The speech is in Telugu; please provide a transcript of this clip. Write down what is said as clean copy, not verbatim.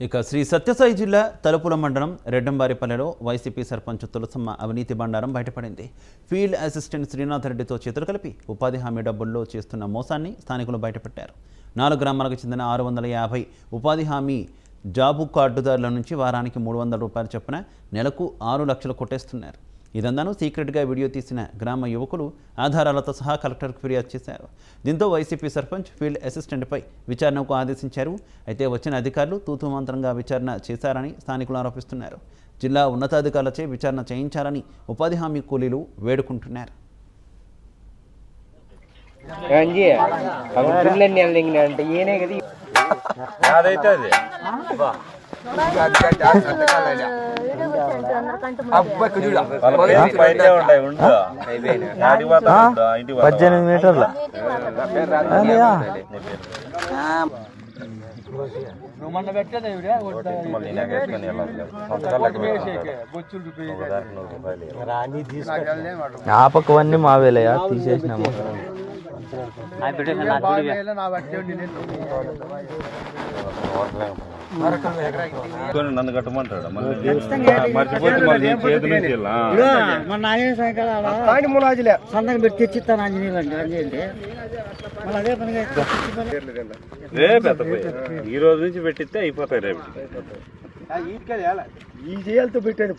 ఇక శ్రీ సత్యసాయి జిల్లా తలుపుల మండలం రెడ్డంబారిపల్లెలో వైసీపీ సర్పంచ్ తులసమ్మ అవినీతి బండారం బయటపడింది. ఫీల్డ్ అసిస్టెంట్ శ్రీనాథ్ రెడ్డితో చేతులు కలిపి ఉపాధి హామీ డబ్బుల్లో చేస్తున్న మోసాన్ని స్థానికులు బయటపెట్టారు. 4 గ్రామాలకు చెందిన 650 ఉపాధి హామీ జాబు కార్డుదారుల నుంచి వారానికి 300 రూపాయలు చొప్పున నెలకు 6 లక్షలు కొట్టేస్తున్నారు. ఇదంతాను సీక్రెట్గా వీడియో తీసిన గ్రామ యువకులు ఆధారాలతో సహా కలెక్టర్కు ఫిర్యాదు చేశారు. దీంతో వైసీపీ సర్పంచ్ ఫీల్డ్ అసిస్టెంట్పై విచారణకు ఆదేశించారు. అయితే వచ్చిన అధికారులు తూతుమంత్రంగా విచారణ చేశారని స్థానికులు ఆరోపిస్తున్నారు. జిల్లా ఉన్నతాధికారులచే విచారణ చేయించాలని ఉపాధి హామీ కూలీలు వేడుకుంటున్నారు. ఆపకవన్నీ మావేలయా తీసేసినాము. నన్ను కట్టమంటాడు మర్చిపోతే మళ్ళీ చేతి నుంచి మన ఆంజనేయ సాయంకాలం సంతకం పెట్టి తెచ్చిస్తాను ఆంజనేయులు అంటే అంజేయండి మళ్ళీ అదే పనిగా రేపు ఈ రోజు నుంచి పెట్టిస్తే అయిపోతాయి. రేపు ఈ చేయాలతో పెట్టాను